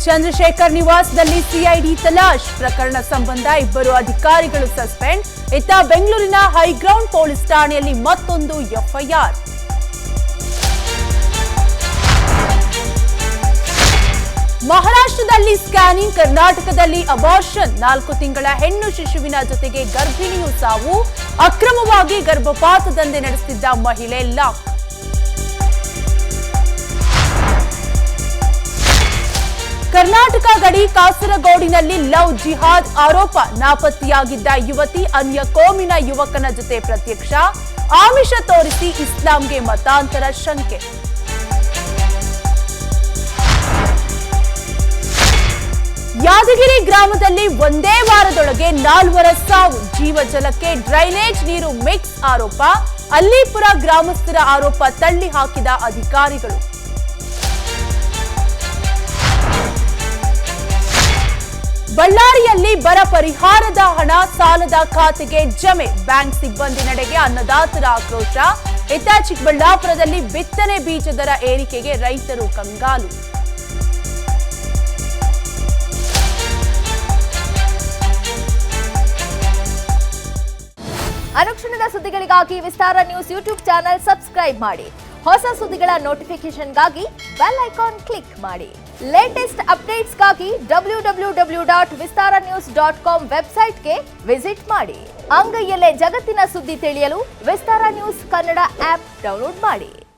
ಚಂದ್ರಶೇಖರ್ ನಿವಾಸದಲ್ಲಿ ಸಿಐಡಿ ತಲಾಶ್ ಪ್ರಕರಣ ಸಂಬಂಧ ಇಬ್ಬರು ಅಧಿಕಾರಿಗಳು ಸಸ್ಪೆಂಡ್. ಇತ್ತ ಬೆಂಗಳೂರಿನ ಹೈಗ್ರೌಂಡ್ ಪೊಲೀಸ್ ಠಾಣೆಯಲ್ಲಿ ಮತ್ತೊಂದು ಎಫ್ಐಆರ್. ಮಹಾರಾಷ್ಟ್ರದಲ್ಲಿ ಸ್ಕ್ಯಾನಿಂಗ್, ಕರ್ನಾಟಕದಲ್ಲಿ ಅಬಾರ್ಷನ್. 4 ತಿಂಗಳ ಹೆಣ್ಣು ಶಿಶುವಿನ ಜೊತೆಗೆ ಗರ್ಭಿಣಿಯೂ ಸಾವು. ಅಕ್ರಮವಾಗಿ ಗರ್ಭಪಾತ ದಂಧೆ ನಡೆಸುತ್ತಿದ್ದ ಮಹಿಳೆ ಲಾಕ್. ಕರ್ನಾಟಕ ಗಡಿ ಕಾಸರಗೋಡಿನಲ್ಲಿ ಲವ್ ಜಿಹಾದ್ ಆರೋಪ. ನಾಪತ್ತೆಯಾಗಿದ್ದ ಯುವತಿ ಅನ್ಯ ಕೋಮಿನ ಯುವಕನ ಜೊತೆ ಪ್ರತ್ಯಕ್ಷ. ಆಮಿಷ ತೋರಿಸಿ ಇಸ್ಲಾಂಗೆ ಮತಾಂತರ ಶಂಕೆ. ಯಾದಗಿರಿ ಗ್ರಾಮದಲ್ಲಿ ಒಂದೇ ವಾರದೊಳಗೆ 4 ಸಾವು. ಜೀವಜಲಕ್ಕೆ ಡ್ರೈನೇಜ್ ನೀರು ಮಿಕ್ಸ್ ಆರೋಪ. ಅಲ್ಲಿಪುರ ಗ್ರಾಮಸ್ಥರ ಆರೋಪ ತಳ್ಳಿ ಹಾಕಿದ ಅಧಿಕಾರಿಗಳು. ಬಳ್ಳಾರಿಯಲ್ಲಿ ಬರ ಪರಿಹಾರದ ಹಣ ಸಾಲದ ಖಾತೆಗೆ ಜಮೆ. ಬ್ಯಾಂಕ್ ಸಿಬ್ಬಂದಿ ನಡೆಗೆ ಅನ್ನದಾತರ ಆಕ್ರೋಶ. ಇತ್ತ ಚಿಕ್ಕಬಳ್ಳಾಪುರದಲ್ಲಿ ಬಿತ್ತನೆ ಬೀಜ ದರ ಏರಿಕೆಗೆ ರೈತರು ಕಂಗಾಲು. ಅನುಕ್ಷಣದ ಸುದ್ದಿಗಳಿಗಾಗಿ ವಿಸ್ತಾರ ನ್ಯೂಸ್ ಯೂಟ್ಯೂಬ್ ಚಾನೆಲ್ ಸಬ್ಸ್ಕ್ರೈಬ್ ಮಾಡಿ. ಹೊಸ ಸುದ್ದಿಗಳ ನೋಟಿಫಿಕೇಶನ್ಗಾಗಿ ಬೆಲ್ ಐಕಾನ್ ಕ್ಲಿಕ್ ಮಾಡಿ. ಲೇಟೆಸ್ಟ್ ಅಪ್ಡೇಟ್ಸ್ಗಾಗಿ www.vistaranews.com ವೆಬ್ಸೈಟ್ಗೆ ವಿಸಿಟ್ ಮಾಡಿ. ಅಂಗೈಯಲ್ಲೇ ಜಗತ್ತಿನ ಸುದ್ದಿ ತಿಳಿಯಲು ವಿಸ್ತಾರ ನ್ಯೂಸ್ ಕನ್ನಡ ಆಪ್ ಡೌನ್ಲೋಡ್ ಮಾಡಿ.